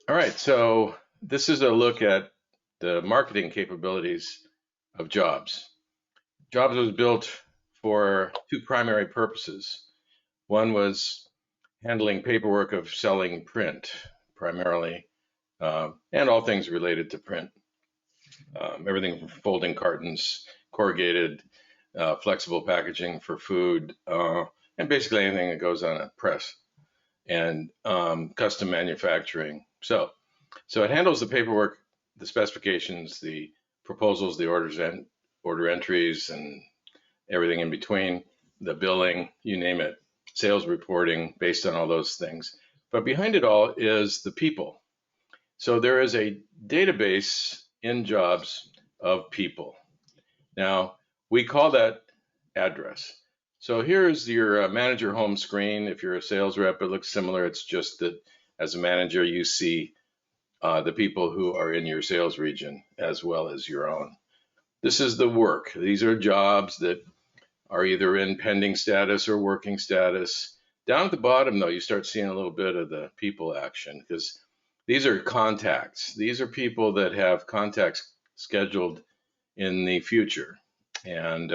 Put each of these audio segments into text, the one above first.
All right, so this is a look at the marketing capabilities of JOBZ. JOBZ was built for two primary purposes. One was handling paperwork of selling print primarily, and all things related to print. Everything from folding cartons, corrugated, flexible packaging for food, and basically anything that goes on a press, and custom manufacturing. So it handles the paperwork, the specifications, the proposals, the order entries, and everything in between, the billing, you name it, sales reporting based on all those things. But behind it all is the people. So there is a database in JOBZ of people. Now, we call that address. So here's your manager home screen. If you're a sales rep, it looks similar. It's just that as a manager, you see the people who are in your sales region as well as your own. This is the work. These are jobs that are either in pending status or working status. Down at the bottom, though, you start seeing a little bit of the people action because these are contacts. These are people that have contacts scheduled in the future. And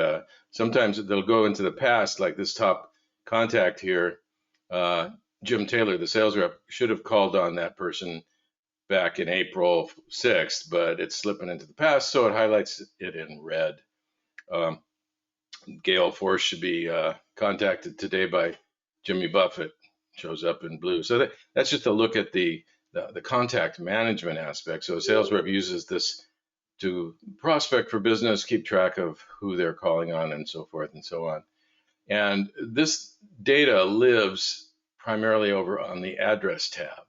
sometimes they'll go into the past, like this top contact here. Jim Taylor, the sales rep, should have called on that person back in April 6th, but it's slipping into the past, so it highlights it in red. Um, Gale Force should be contacted today by Jimmy Buffett, shows up in blue. So that's just a look at the contact management aspect. So a sales rep uses this to prospect for business, keep track of who they're calling on, and so forth and so on. And this data lives primarily over on the address tab,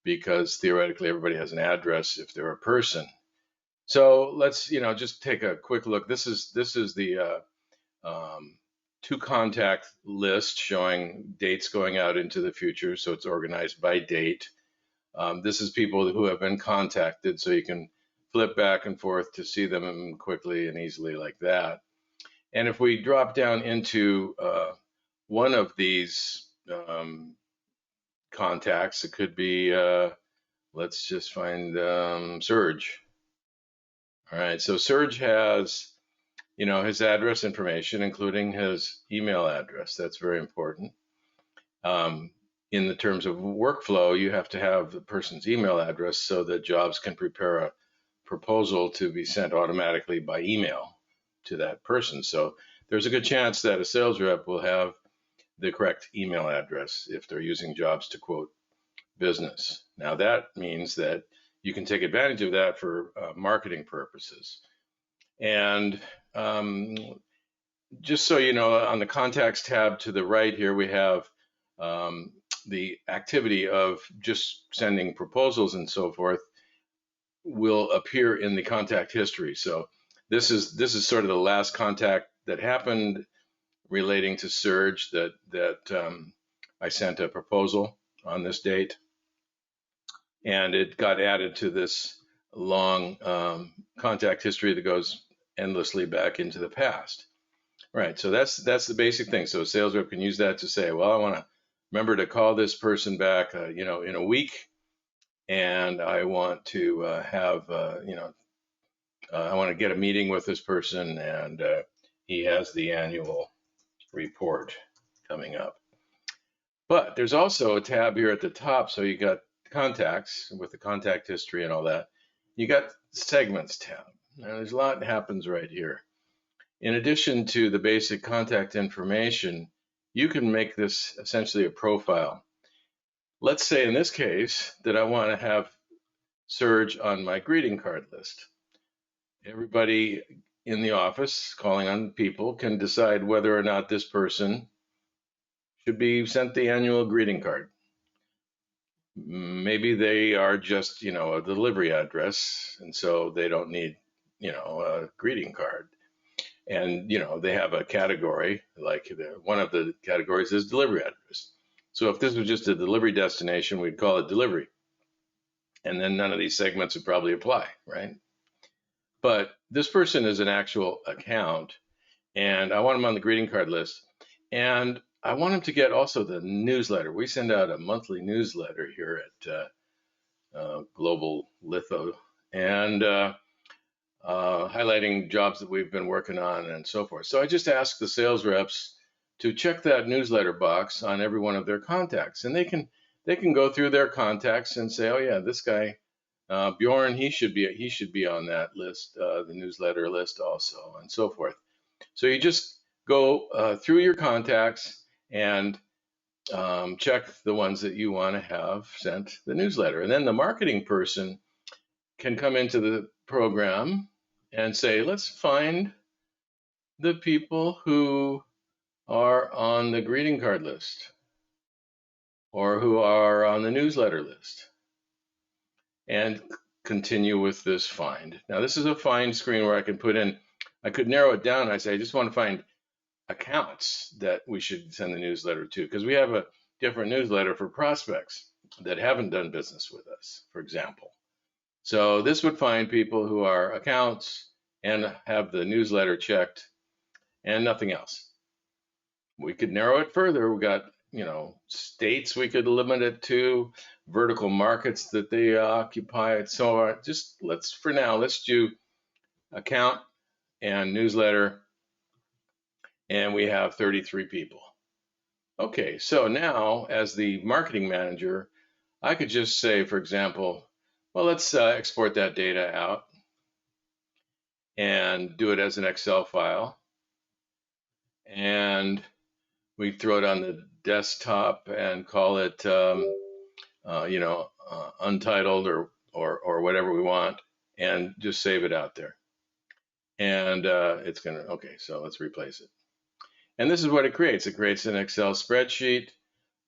because theoretically everybody has an address if they're a person. So let's just take a quick look. This is the to contact list showing dates going out into the future. So it's organized by date. This is people who have been contacted, so you can flip back and forth to see them quickly and easily like that. And if we drop down into one of these contacts, it could be, let's just find Serge. All right, so Serge has, his address information, including his email address. That's very important. In the terms of workflow, you have to have the person's email address so that JOBZ can prepare a proposal to be sent automatically by email to that person. So there's a good chance that a sales rep will have the correct email address if they're using JOBZ to quote business. Now that means that you can take advantage of that for marketing purposes. And just so you know, on the contacts tab to the right here, we have the activity of just sending proposals and so forth will appear in the contact history. So this is sort of the last contact that happened relating to Serge that I sent a proposal on this date, and it got added to this long contact history that goes endlessly back into the past. Right, so that's the basic thing. So a sales rep can use that to say, well, I want to remember to call this person back, in a week, and I want to I want to get a meeting with this person, and he has the annual report coming up. But there's also a tab here at the top, so you got contacts with the contact history and all that. You got segments tab. Now there's a lot that happens right here. In addition to the basic contact information, you can make this essentially a profile. Let's say in this case that I want to have Serge on my greeting card list. Everybody in the office calling on people can decide whether or not this person should be sent the annual greeting card. Maybe they are just, a delivery address, and so they don't need, a greeting card. And, they have a category, like one of the categories is delivery address. So if this was just a delivery destination, we'd call it delivery. And then none of these segments would probably apply, right? But this person is an actual account, and I want them on the greeting card list. And I want them to get also the newsletter. We send out a monthly newsletter here at global litho, and highlighting jobs that we've been working on and so forth. So I just ask the sales reps to check that newsletter box on every one of their contacts, and they can go through their contacts and say, oh yeah, this guy Bjorn, he should be on that list, the newsletter list also, and so forth. So you just go through your contacts and check the ones that you want to have sent the newsletter, and then the marketing person can come into the program and say, let's find the people who are on the greeting card list or who are on the newsletter list, and continue with this find. Now this is a find screen where I can put in, I could narrow it down. I say, I just want to find accounts that we should send the newsletter to, because we have a different newsletter for prospects that haven't done business with us, for example. So this would find people who are accounts and have the newsletter checked and nothing else. We could narrow it further. We got, states we could limit it to, vertical markets that they occupy. So just for now, let's do account and newsletter, and we have 33 people. Okay, so now as the marketing manager, I could just say, for example, well, let's export that data out and do it as an Excel file. And we throw it on the desktop and call it, untitled or whatever we want, and just save it out there. And it's gonna, okay, so let's replace it. And this is what it creates. It creates an Excel spreadsheet,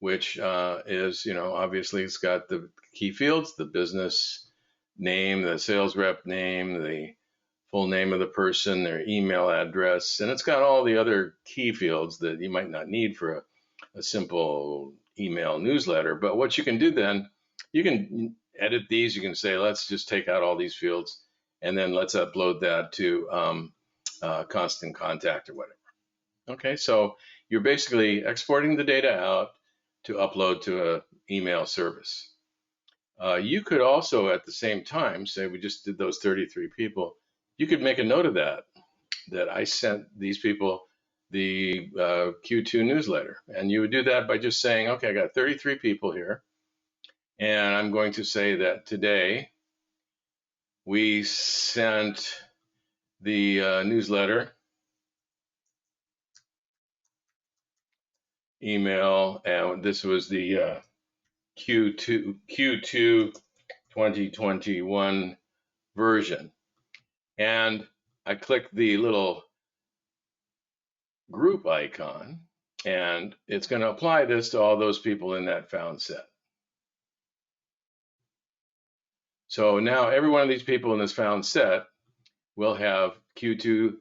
which is, obviously it's got the key fields, the business name, the sales rep name, the full name of the person, their email address, and it's got all the other key fields that you might not need for a simple email newsletter. But what you can do then, you can edit these. You can say, let's just take out all these fields, and then let's upload that to Constant Contact or whatever. Okay, so you're basically exporting the data out to upload to an email service. You could also, at the same time, say we just did those 33 people. You could make a note of that I sent these people the Q2 newsletter. And you would do that by just saying, okay, I got 33 people here. And I'm going to say that today we sent the newsletter email, and this was the Q2 2021 version. And I click the little group icon, and it's going to apply this to all those people in that found set. So now every one of these people in this found set will have Q2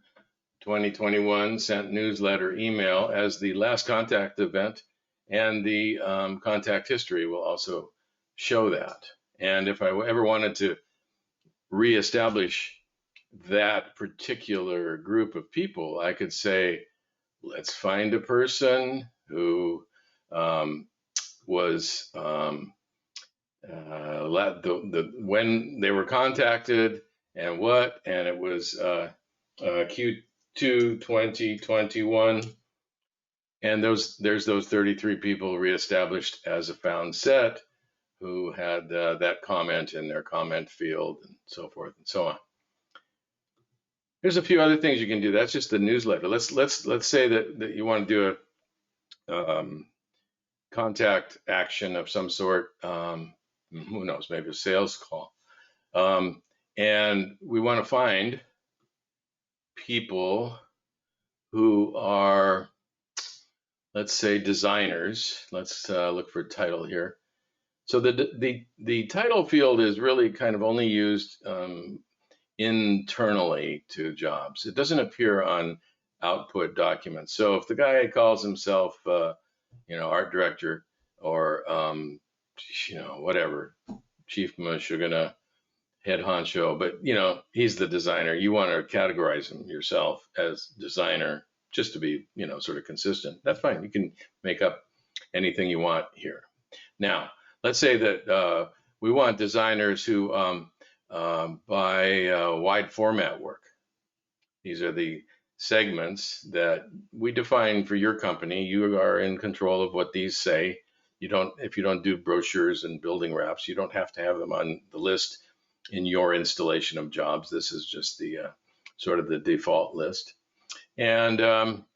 2021 sent newsletter email as the last contact event, and the contact history will also show that. And if I ever wanted to reestablish that particular group of people, I could say, let's find a person who was when they were contacted and what, and it was Q2 2021, and there's those 33 people reestablished as a found set who had that comment in their comment field, and so forth and so on. There's a few other things you can do. That's just the newsletter. Let's say that you want to do a contact action of some sort. Who knows? Maybe a sales call. And we want to find people who are, let's say, designers. Let's look for a title here. So the title field is really kind of only used internally to jobs. It doesn't appear on output documents. So if the guy calls himself, art director or, whatever, chief mashugana, head honcho, but he's the designer. You want to categorize him yourself as designer just to be, sort of consistent. That's fine. You can make up anything you want here. Now, let's say that we want designers who buy wide format work. These are the segments that we define for your company. You are in control of what these say. If you don't do brochures and building wraps, you don't have to have them on the list in your installation of jobs. This is just the sort of the default list. And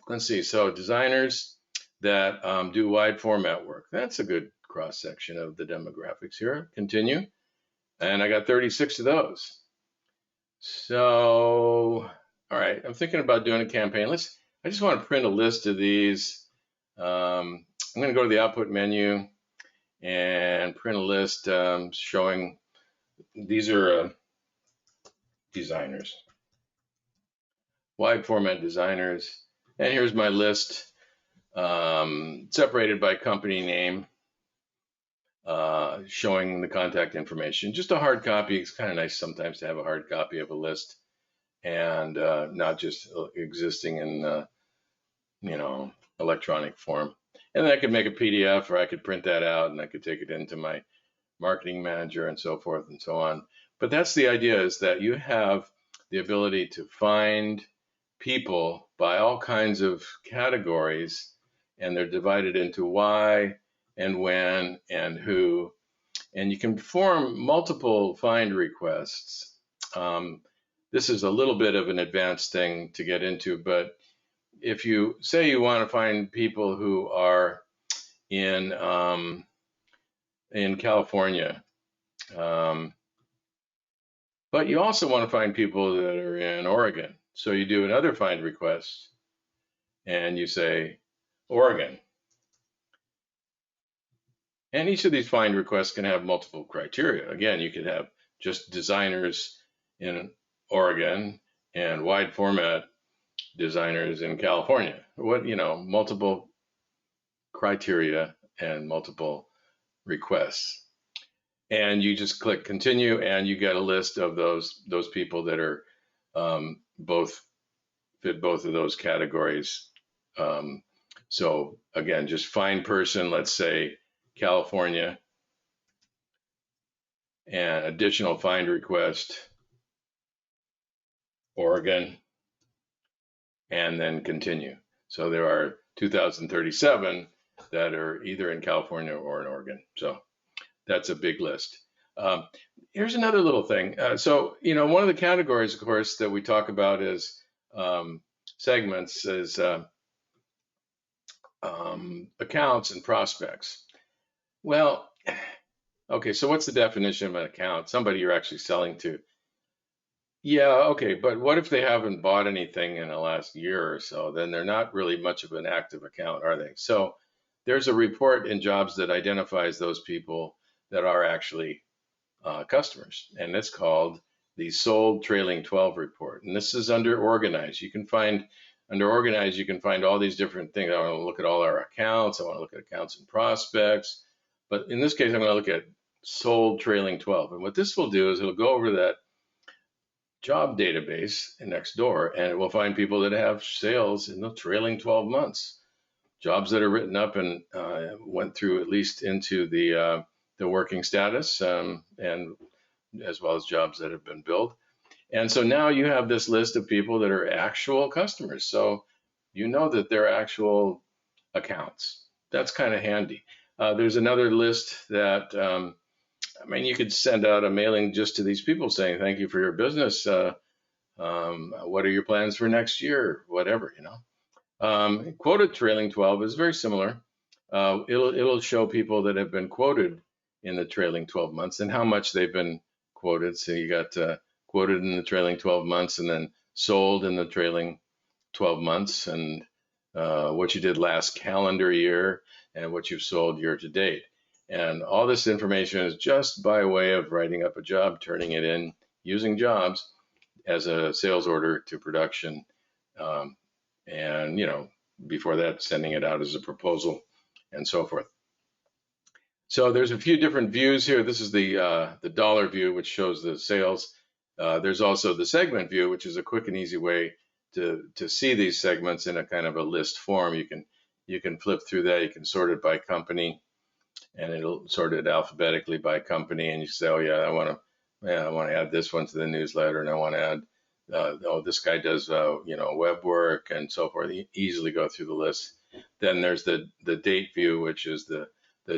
let's see, so designers that do wide format work. That's a good cross section of the demographics here. Continue. And I got 36 of those. So, all right, I'm thinking about doing a campaign. I just want to print a list of these. I'm going to go to the output menu and print a list showing these are designers, wide format designers. And here's my list, separated by company name, showing the contact information. Just a hard copy. It's kind of nice sometimes to have a hard copy of a list and not just existing in electronic form. And then I could make a PDF, or I could print that out and I could take it into my marketing manager and so forth and so on. But that's the idea, is that you have the ability to find people by all kinds of categories, and they're divided into why and when and who, and you can form multiple find requests. This is a little bit of an advanced thing to get into, but if you say you want to find people who are in California, but you also want to find people that are in Oregon, so you do another find request and you say Oregon. And each of these find requests can have multiple criteria. Again, you could have just designers in Oregon and wide format designers in California. Multiple criteria and multiple requests. And you just click continue, and you get a list of those people that are fit both of those categories. So again, just find person, let's say California, and additional find request Oregon, and then continue. So there are 2,037 that are either in California or in Oregon. So that's a big list. Here's another little thing. So one of the categories, of course, that we talk about is segments is accounts and prospects. Well, okay, so what's the definition of an account? Somebody you're actually selling to. Yeah, okay, but what if they haven't bought anything in the last year or so? Then they're not really much of an active account, are they? So there's a report in JOBZ that identifies those people that are actually customers, and it's called the Sold Trailing 12 report. And this is under Organize. Under Organize, you can find all these different things. I want to look at all our accounts. I want to look at accounts and prospects. But in this case, I'm going to look at Sold Trailing 12. And what this will do is it'll go over that job database next door, and it will find people that have sales in the trailing 12 months, jobs that are written up and went through at least into the working status, and as well as jobs that have been billed. And so now you have this list of people that are actual customers. So you know that they're actual accounts. That's kind of handy. There's another list that you could send out a mailing just to these people saying, thank you for your business. What are your plans for next year? Whatever, Quoted trailing 12 is very similar. It'll show people that have been quoted in the trailing 12 months and how much they've been quoted. So you got quoted in the trailing 12 months and then sold in the trailing 12 months, and what you did last calendar year and what you've sold year to date. And all this information is just by way of writing up a job, turning it in using JOBZ as a sales order to production. And before that, sending it out as a proposal and so forth. So there's a few different views here. This is the dollar view, which shows the sales. There's also the segment view, which is a quick and easy way to see these segments in a kind of a list form. You can flip through that. You can sort it by company. and it'll sort it alphabetically by company, and you say, oh yeah, I want to add this one to the newsletter, and I want to add, oh, this guy does web work and so forth. You easily go through the list. Then there's the date view, which is the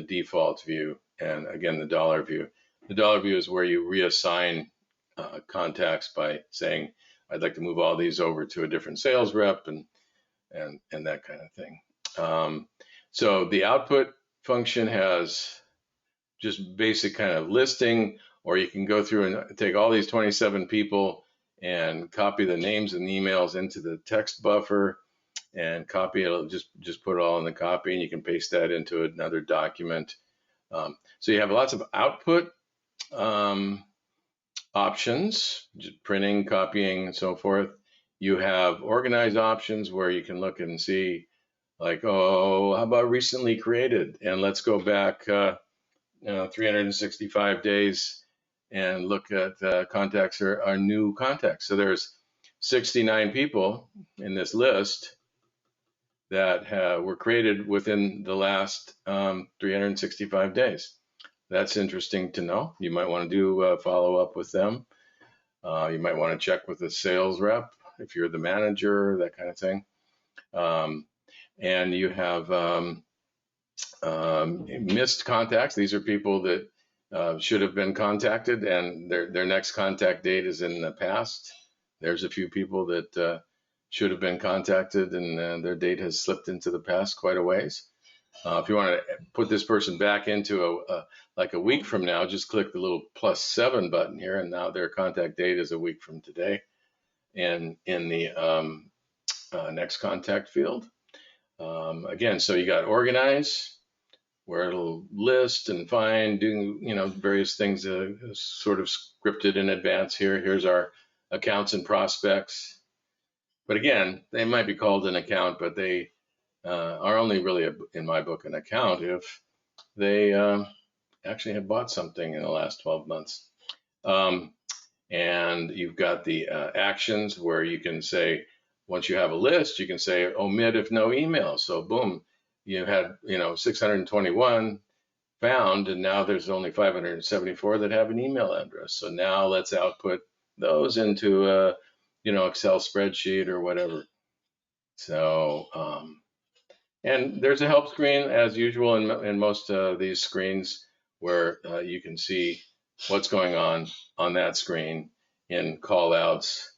default view, and again the dollar view. The dollar view is where you reassign contacts by saying, I'd like to move all these over to a different sales rep, and that kind of thing. So the output function has just basic kind of listing, or you can go through and take all these 27 people and copy the names and emails into the text buffer and copy it. Just put it all in the copy, and you can paste that into another document. So you have lots of output options, just printing, copying, and so forth. You have organized options where you can look and see, like, oh, how about recently created? And let's go back 365 days and look at contacts are new contacts. So there's 69 people in this list that were created within the last 365 days. That's interesting to know. You might want to do follow up with them. You might want to check with the sales rep if you're the manager, that kind of thing. And you have missed contacts. These are people that should have been contacted, and their next contact date is in the past. There's a few people that should have been contacted, and their date has slipped into the past quite a ways. If you want to put this person back into like a week from now, just click the little +7 button here, and now their contact date is a week from today, and in the next contact field. Again, so you got organize, where it'll list and find, do various things sort of scripted in advance here. Here's our accounts and prospects. But again, they might be called an account, but they are only really, in my book, an account if they actually have bought something in the last 12 months. And you've got the actions where you can say, once you have a list, you can say omit if no email. So boom, you had 621 found, and now there's only 574 that have an email address. So now let's output those into a Excel spreadsheet or whatever. So and there's a help screen as usual in most of these screens where you can see what's going on that screen in call outs,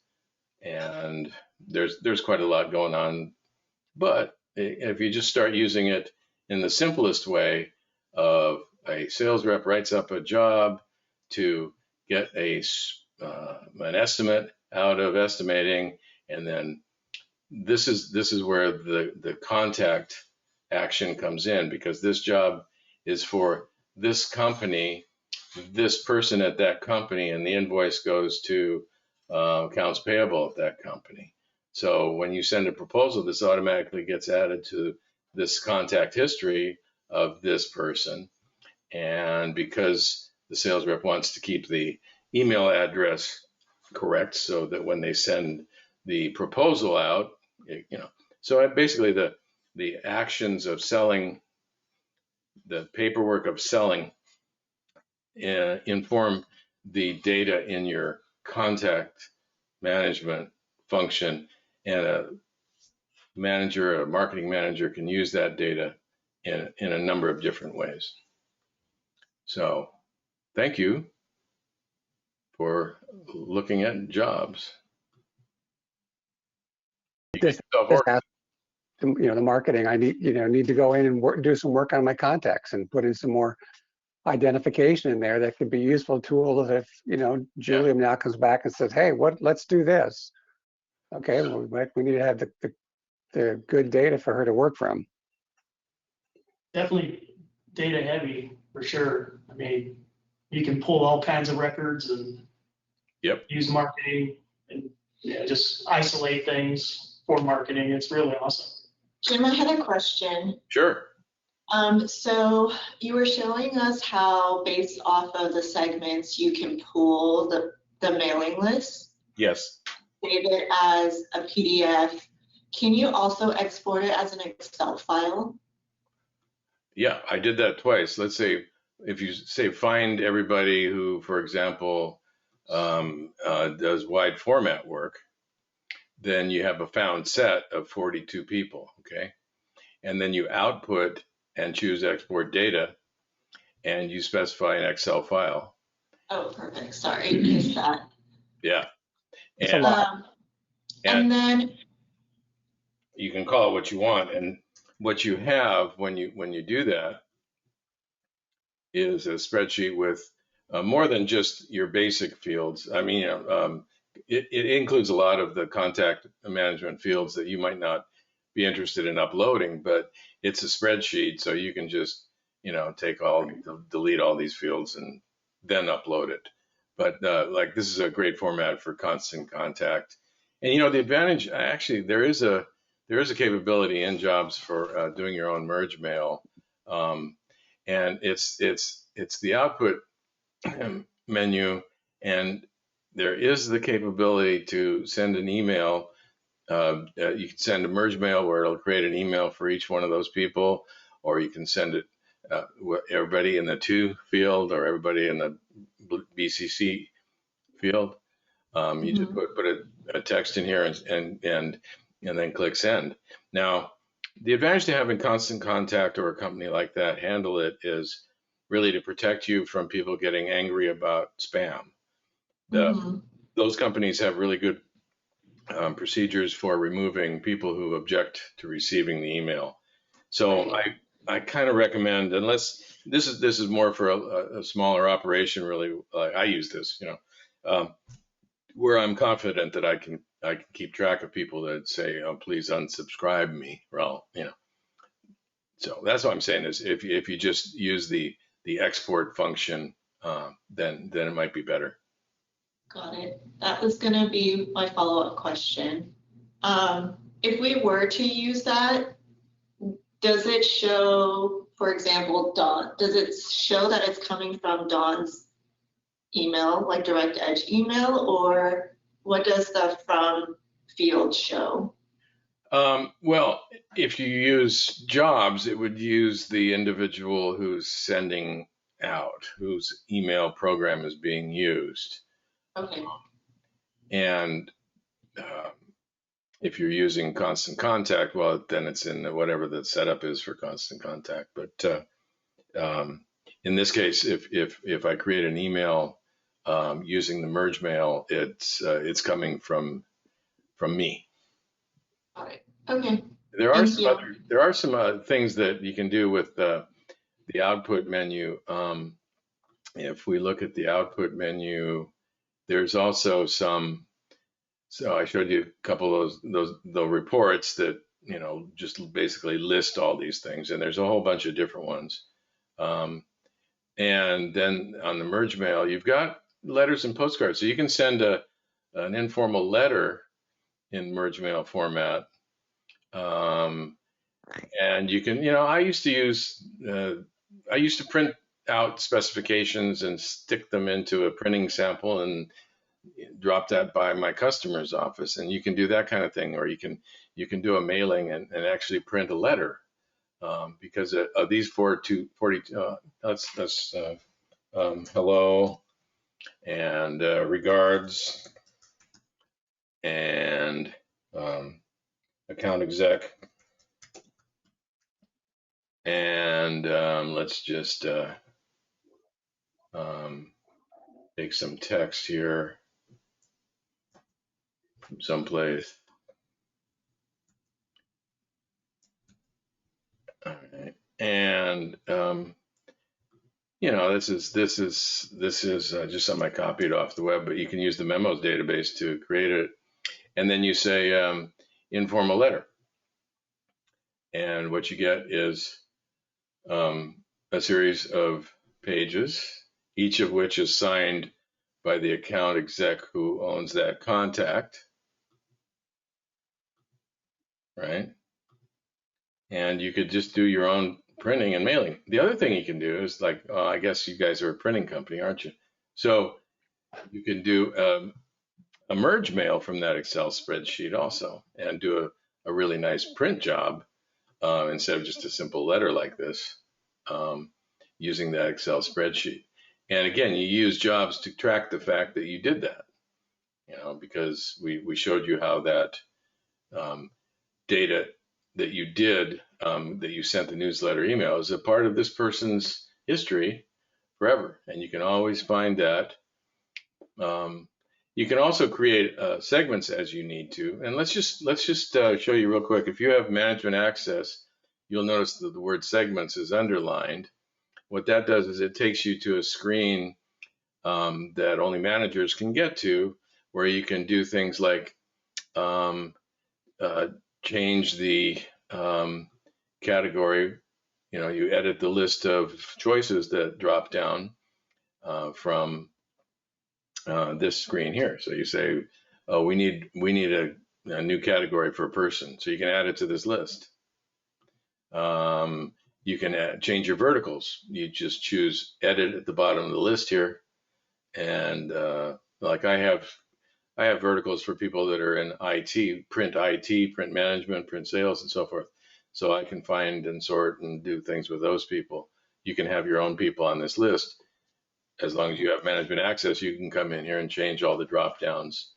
and there's quite a lot going on. But if you just start using it in the simplest way of a sales rep writes up a job to get an estimate out of estimating, and then this is where the contact action comes in, because this job is for this company, this person at that company, and the invoice goes to accounts payable at that company. So when you send a proposal, this automatically gets added to this contact history of this person. And because the sales rep wants to keep the email address correct, so that when they send the proposal out, so basically the actions of selling, the paperwork of selling, inform the data in your contact management function, and a marketing manager can use that data in a number of different ways. So thank you for looking at jobs. The marketing, I need to go in and do some work on my contacts and put in some more identification in there that could be useful tools if Julia now comes back and says, hey, let's do this. Okay, well, we need to have the good data for her to work from. Definitely data heavy for sure. I mean, you can pull all kinds of records and use marketing and just isolate things for marketing. It's really awesome. Jim, I had a question. Sure. So you were showing us how, based off of the segments, you can pull the mailing list. Yes. Save it as a PDF. Can you also export it as an Excel file? Yeah, I did that twice. Let's say if you say find everybody who, for example, does wide format work, then you have a found set of 42 people, okay? And then you output and choose export data, and you specify an Excel file. Oh, perfect. Sorry, missed that. Yeah, It's a and lot. And then, you can call it what you want. And what you have when you do that is a spreadsheet with more than just your basic fields. I mean, it includes a lot of the contact management fields that you might not be interested in uploading, but it's a spreadsheet, so you can just, delete all these fields and then upload it. But like this is a great format for constant contact. And the advantage, actually, there is a capability in Jobs for doing your own merge mail. And it's the output menu, and there is the capability to send an email. You can send a merge mail where it'll create an email for each one of those people, or you can send it everybody in the to field or everybody in the BCC field. You just put a text in here and then click send. Now, the advantage to having constant contact or a company like that handle it is really to protect you from people getting angry about spam. Those companies have really good procedures for removing people who object to receiving the email. So I kind of recommend, unless this is more for a smaller operation, really. I use this, where I'm confident that I can keep track of people that say, "Oh, please unsubscribe me." Well, so that's what I'm saying is if you just use the export function, then it might be better. got it. That was going to be my follow-up question. If we were to use that, does it show, for example, Dawn? Does it show that it's coming from Dawn's email, like direct edge email, or what does the from field show? Well, if you use Jobs, it would use the individual who's sending out, whose email program is being used. Okay. And if you're using constant contact, well, then it's in whatever the setup is for constant contact. But in this case, if I create an email using the merge mail, it's coming from me. All right. Okay. There are some things that you can do with the output menu. If we look at the output menu, there's also some. So I showed you a couple of the reports that just basically list all these things, and there's a whole bunch of different ones. And then on the merge mail, you've got letters and postcards, so you can send an informal letter in merge mail format. And you can, I used to print out specifications and stick them into a printing sample and drop that by my customer's office. And you can do that kind of thing, or you can do a mailing and actually print a letter. Because of these 40, that's hello and regards and account exec. And let's just take some text here from someplace. All right. And this is just something I copied off the web, but you can use the memos database to create it. And then you say informal letter. And what you get is a series of pages, each of which is signed by the account exec who owns that contact, right? And you could just do your own printing and mailing. The other thing you can do is I guess you guys are a printing company, aren't you? So you can do a merge mail from that Excel spreadsheet also and do a really nice print job instead of just a simple letter like this. using that Excel spreadsheet. And again, you use jobs to track the fact that you did that, because we showed you how that data that you did, that you sent the newsletter email, is a part of this person's history forever. And you can always find that. You can also create segments as you need to. And let's just show you real quick. If you have management access, you'll notice that the word segments is underlined. What that does is it takes you to a screen that only managers can get to, where you can do things like change the category. You edit the list of choices that drop down from this screen here. So you say, oh, we need a new category for a person. So you can add it to this list. You can change your verticals. You just choose edit at the bottom of the list here. And like I have verticals for people that are in IT, print management, print sales, and so forth. So I can find and sort and do things with those people. You can have your own people on this list. As long as you have management access, you can come in here and change all the drop downs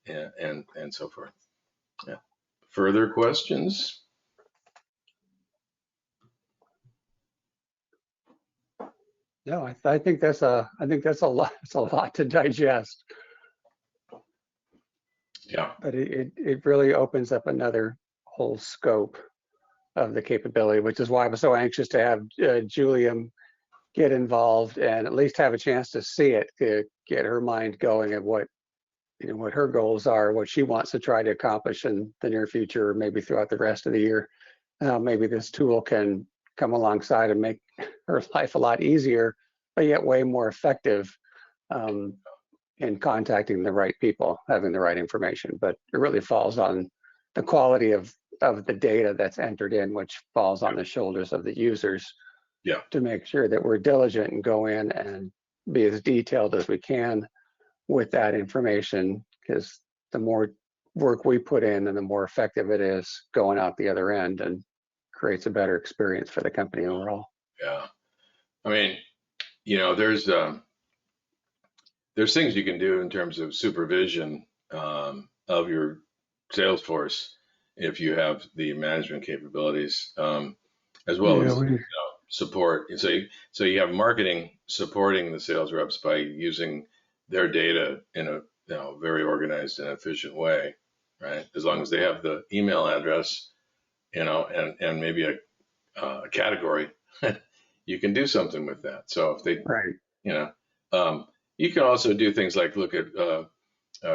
and so forth. Yeah. Further questions? No, I think that's a lot. It's a lot to digest. Yeah. But it really opens up another whole scope of the capability, which is why I was so anxious to have Julian get involved and at least have a chance to see it, to get her mind going at what her goals are, what she wants to try to accomplish in the near future, or maybe throughout the rest of the year. Maybe this tool can come alongside and make her life a lot easier, but yet way more effective in contacting the right people, having the right information. But it really falls on the quality of the data that's entered in, which falls on the shoulders of the users. Yeah. To make sure that we're diligent and go in and be as detailed as we can with that information, because the more work we put in and the more effective it is going out the other end, and creates a better experience for the company overall. Yeah. I mean, there's things you can do in terms of supervision of your sales force if you have the management capabilities, as well as support. So you have marketing supporting the sales reps by using their data in a very organized and efficient way, right? As long as they have the email address, and maybe a category, you can do something with that. So if they, you can also do things like look at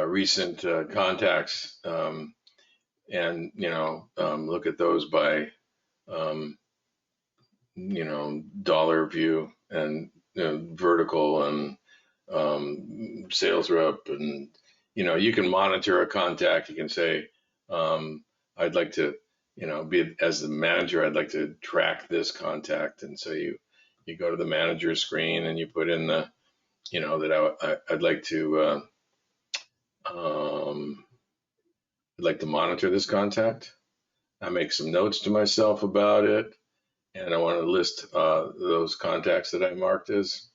recent contacts, and look at those by dollar view and vertical and sales rep, and you can monitor a contact. You can say, I'd like to be, as the manager, I'd like to track this contact, and so you go to the manager screen and you put in the that I'd like to monitor this contact. I make some notes to myself about it, and I want to list those contacts that I marked as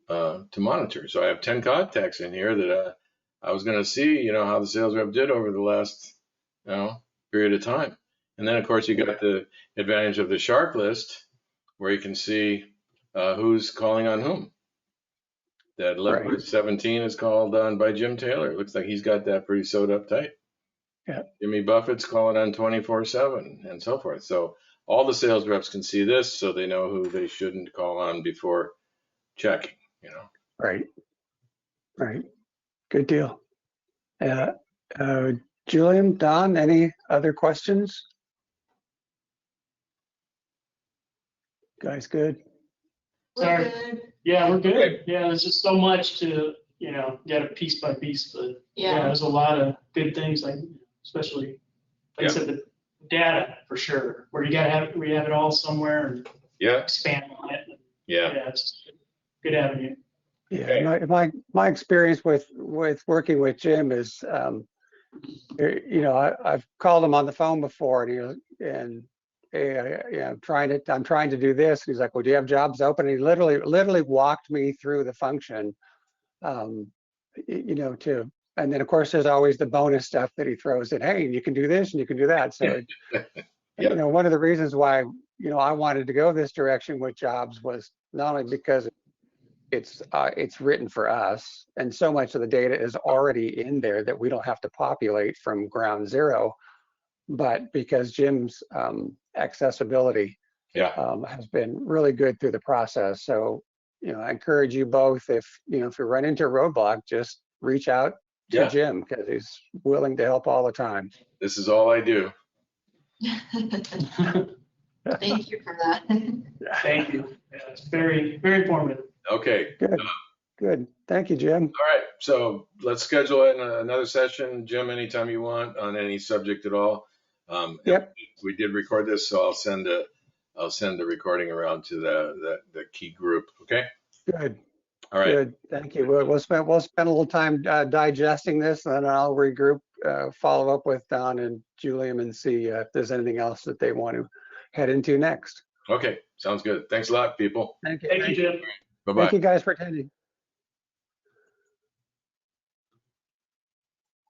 to monitor. So I have 10 contacts in here that I was going to see, how the sales rep did over the last, period of time. And then, of course, you got the advantage of the shark list, where you can see who's calling on whom. That 11/17 is called on by Jim Taylor. It looks like he's got that pretty sewed up tight. Yeah. Jimmy Buffett's calling on 24/7 and so forth. So all the sales reps can see this, so they know who they shouldn't call on before checking, Right. Good deal. Julian, Don, any other questions? Guys, good? Sorry. We're good. Yeah, we're good. Yeah, there's just so much to, get it piece by piece, but yeah, there's a lot of good things, like especially, like I said, the data for sure, where we have it all somewhere and expand on it. Yeah, it's a good avenue. Yeah, my experience with working with Jim is, I've called him on the phone before, and I'm trying to do this. He's like, well, do you have jobs open? And he literally walked me through the function, and then of course there's always the bonus stuff that he throws in. Hey, you can do this and you can do that. So, Yeah. one of the reasons why, I wanted to go this direction with jobs was not only because it's written for us, and so much of the data is already in there that we don't have to populate from ground zero, but because Jim's accessibility has been really good through the process. So, I encourage you both, if you run into a roadblock, just reach out to Jim, because he's willing to help all the time. This is all I do. Thank you for that. Thank you. Yeah, it's very, very informative. Okay. Good. Thank you, Jim. All right. So let's schedule another session, Jim, anytime you want, on any subject at all. Yep. We did record this, so I'll send the recording around to the key group. Okay. Good. All right. Good. Thank you. We'll spend a little time digesting this, and then I'll regroup, follow up with Don and Julian, and see if there's anything else that they want to head into next. Okay. Sounds good. Thanks a lot, people. Thank you. Thank you, Jim. Bye-bye. Thank you guys for attending.